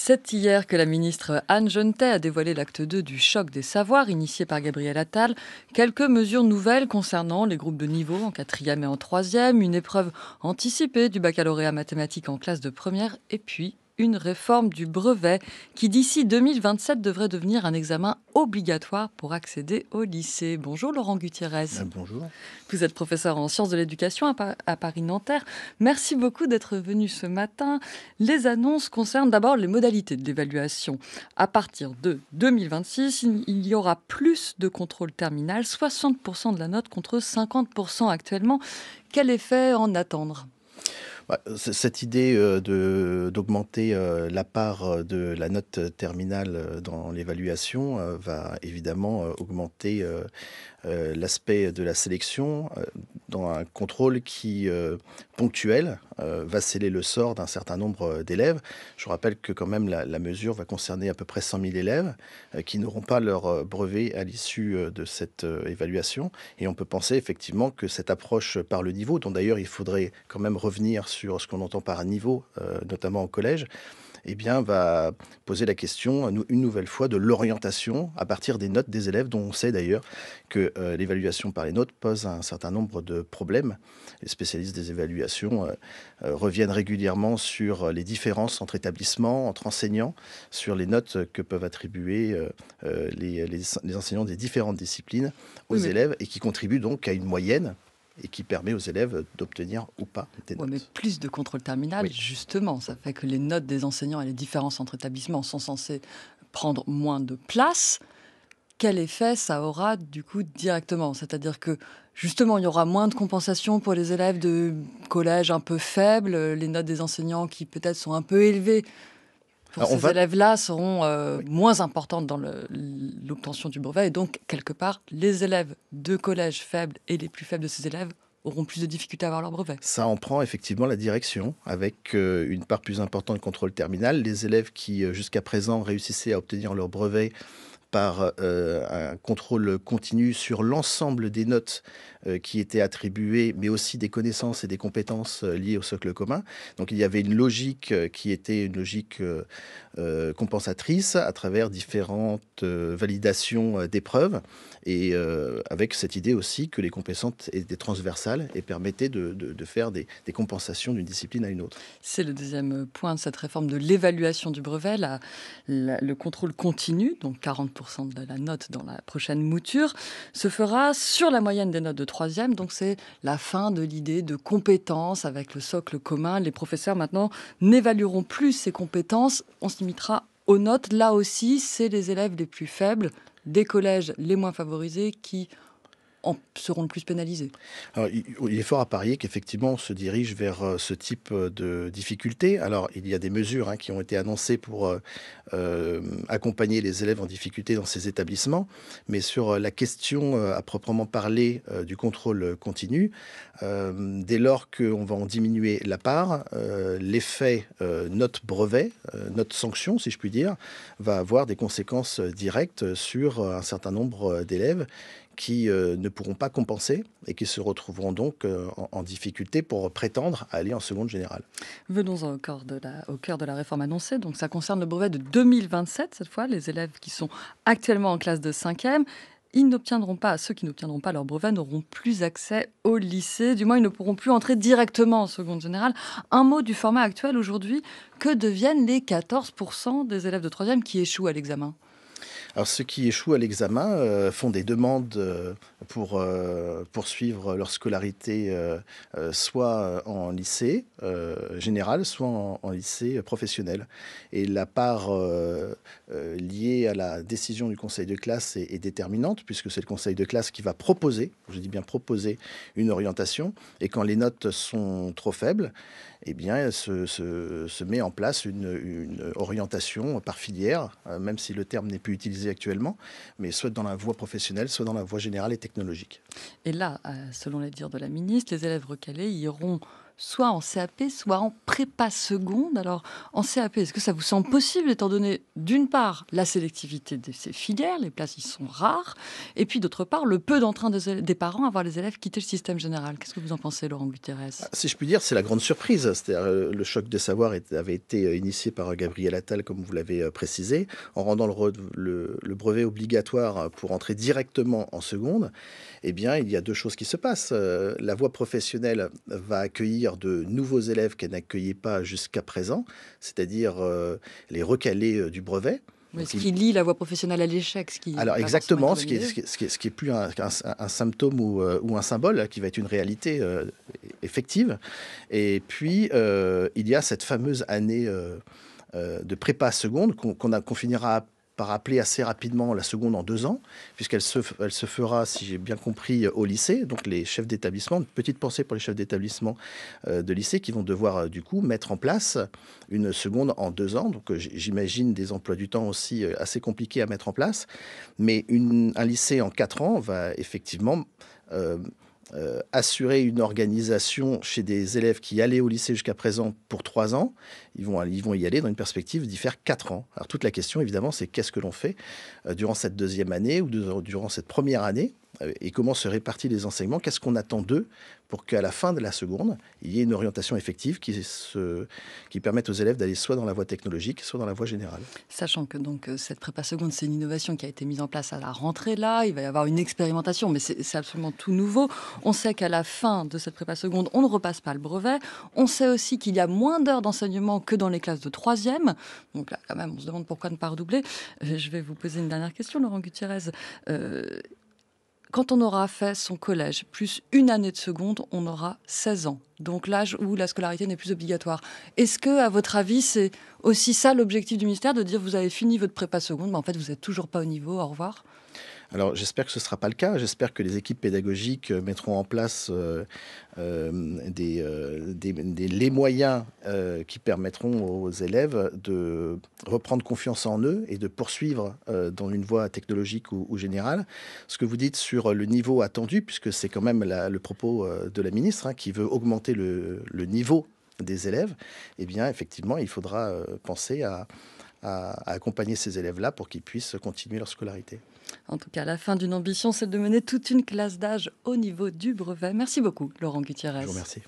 C'est hier que la ministre Anne Genetet a dévoilé l'acte 2 du choc des savoirs initié par Gabriel Attal. Quelques mesures nouvelles concernant les groupes de niveau en 4e et en 3e, une épreuve anticipée du baccalauréat mathématique en classe de première et puis une réforme du brevet qui d'ici 2027 devrait devenir un examen obligatoire pour accéder au lycée. Bonjour Laurent Gutiérrez. Bonjour. Vous êtes professeur en sciences de l'éducation à Paris-Nanterre. Merci beaucoup d'être venu ce matin. Les annonces concernent d'abord les modalités de l'évaluation. À partir de 2026, il y aura plus de contrôle terminal, 60% de la note contre 50% actuellement. Quel effet en attendre ? Cette idée d'augmenter la part de la note terminale dans l'évaluation va évidemment augmenter l'aspect de la sélection dans un contrôle qui, ponctuel, va sceller le sort d'un certain nombre d'élèves. Je rappelle que quand même la mesure va concerner à peu près 100 000 élèves qui n'auront pas leur brevet à l'issue de cette évaluation. Et on peut penser effectivement que cette approche par le niveau, dont d'ailleurs il faudrait quand même revenir sur ce qu'on entend par niveau, notamment au collège, eh bien, va poser la question, une nouvelle fois, de l'orientation à partir des notes des élèves, dont on sait d'ailleurs que l'évaluation par les notes pose un certain nombre de problèmes. Les spécialistes des évaluations reviennent régulièrement sur les différences entre établissements, entre enseignants, sur les notes que peuvent attribuer les enseignants des différentes disciplines aux élèves et qui contribuent donc à une moyenne et qui permet aux élèves d'obtenir ou pas des notes. Mais plus de contrôle terminal, oui. Justement, ça fait que les notes des enseignants et les différences entre établissements sont censées prendre moins de place. Quel effet ça aura du coup directement ? C'est-à-dire que justement, il y aura moins de compensation pour les élèves de collège un peu faibles, les notes des enseignants qui peut-être sont un peu élevées. Pour ces élèves-là seront moins importantes dans l'obtention du brevet. Et donc, quelque part, les élèves de collège faibles et les plus faibles de ces élèves auront plus de difficultés à avoir leur brevet. Ça en prend effectivement la direction, avec une part plus importante de contrôle terminal. Les élèves qui, jusqu'à présent, réussissaient à obtenir leur brevet par un contrôle continu sur l'ensemble des notes qui étaient attribuées, mais aussi des connaissances et des compétences liées au socle commun. Donc il y avait une logique qui était une logique compensatrice à travers différentes validations d'épreuves, et avec cette idée aussi que les compétences étaient transversales et permettaient de faire des compensations d'une discipline à une autre. C'est le deuxième point de cette réforme de l'évaluation du brevet, le contrôle continu, donc 40% de la note dans la prochaine mouture, se fera sur la moyenne des notes de 3e. Donc c'est la fin de l'idée de compétences avec le socle commun. Les professeurs maintenant n'évalueront plus ces compétences. On se limitera aux notes. Là aussi, c'est les élèves les plus faibles, des collèges les moins favorisés qui seront le plus pénalisés. Alors, il est fort à parier qu'effectivement, on se dirige vers ce type de difficultés. Alors, il y a des mesures qui ont été annoncées pour accompagner les élèves en difficulté dans ces établissements. Mais sur la question à proprement parler du contrôle continu, dès lors qu'on va en diminuer la part, l'effet note-brevet, note-sanction, si je puis dire, va avoir des conséquences directes sur un certain nombre d'élèves qui ne pourront pas compenser et qui se retrouveront donc en difficulté pour prétendre à aller en seconde générale. Venons au cœur de la réforme annoncée. Donc ça concerne le brevet de 2027, cette fois, les élèves qui sont actuellement en classe de 5e. Ceux qui n'obtiendront pas leur brevet n'auront plus accès au lycée. Du moins, ils ne pourront plus entrer directement en seconde générale. Un mot du format actuel aujourd'hui. Que deviennent les 14% des élèves de 3e qui échouent à l'examen ? Alors, ceux qui échouent à l'examen font des demandes pour poursuivre leur scolarité soit en lycée général, soit en lycée professionnel. Et la part liée à la décision du conseil de classe est déterminante, puisque c'est le conseil de classe qui va proposer, je dis bien proposer, une orientation. Et quand les notes sont trop faibles, eh bien, se met en place une orientation par filière, même si le terme n'est plus utilisé actuellement, mais soit dans la voie professionnelle, soit dans la voie générale et technologique. Et là, selon les dires de la ministre, les élèves recalés iront soit en CAP, soit en prépa seconde. Alors, en CAP, est-ce que ça vous semble possible, étant donné, d'une part, la sélectivité de ces filières, les places y sont rares, et puis d'autre part, le peu d'entrain des parents à voir les élèves quitter le système général? Qu'est-ce que vous en pensez, Laurent Gutierrez? Si je puis dire, c'est la grande surprise. C'est-à-dire, le choc des savoirs avait été initié par Gabriel Attal, comme vous l'avez précisé, en rendant le brevet obligatoire pour entrer directement en seconde. Eh bien, il y a deux choses qui se passent. La voie professionnelle va accueillir de nouveaux élèves qu'elle n'accueillait pas jusqu'à présent, c'est-à-dire les recalés du brevet. Oui, Donc, ce qui lie la voie professionnelle à l'échec, ce qui n'est alors pas forcément exactement, une bonne idée. ce qui est plus un symptôme ou un symbole, qui va être une réalité effective. Et puis, il y a cette fameuse année de prépa seconde qu'on finira par appeler assez rapidement la seconde en 2 ans, elle se fera, si j'ai bien compris, au lycée. Donc les chefs d'établissement, une petite pensée pour les chefs d'établissement de lycée qui vont devoir du coup mettre en place une seconde en 2 ans. Donc j'imagine des emplois du temps aussi assez compliqués à mettre en place. Mais un lycée en 4 ans va effectivement euh, assurer une organisation chez des élèves qui allaient au lycée jusqu'à présent pour 3 ans. Ils vont y aller dans une perspective d'y faire 4 ans. Alors toute la question, évidemment, c'est qu'est-ce que l'on fait durant cette deuxième année ou durant cette première année et comment se répartissent les enseignements, qu'est-ce qu'on attend d'eux pour qu'à la fin de la seconde, il y ait une orientation effective qui permette aux élèves d'aller soit dans la voie technologique, soit dans la voie générale. Sachant que donc cette prépa seconde, c'est une innovation qui a été mise en place à la rentrée là. Il va y avoir une expérimentation, mais c'est absolument tout nouveau. On sait qu'à la fin de cette prépa seconde, on ne repasse pas le brevet. On sait aussi qu'il y a moins d'heures d'enseignement que dans les classes de troisième. Donc là, quand même, on se demande pourquoi ne pas redoubler. Je vais vous poser une dernière question, Laurent Gutierrez. Euh, Quand on aura fait son collège, plus une année de seconde, on aura 16 ans. Donc l'âge où la scolarité n'est plus obligatoire. Est-ce que, à votre avis, c'est aussi ça l'objectif du ministère, de dire vous avez fini votre prépa seconde, mais en fait vous n'êtes toujours pas au niveau, au revoir? Alors j'espère que ce ne sera pas le cas. J'espère que les équipes pédagogiques mettront en place les moyens qui permettront aux élèves de reprendre confiance en eux et de poursuivre dans une voie technologique ou générale. Ce que vous dites sur le niveau attendu, puisque c'est quand même le propos de la ministre qui veut augmenter le niveau des élèves, eh bien effectivement il faudra penser à accompagner ces élèves-là pour qu'ils puissent continuer leur scolarité. En tout cas, la fin d'une ambition, c'est de mener toute une classe d'âge au niveau du brevet. Merci beaucoup, Laurent Je Gutierrez. vous remercie.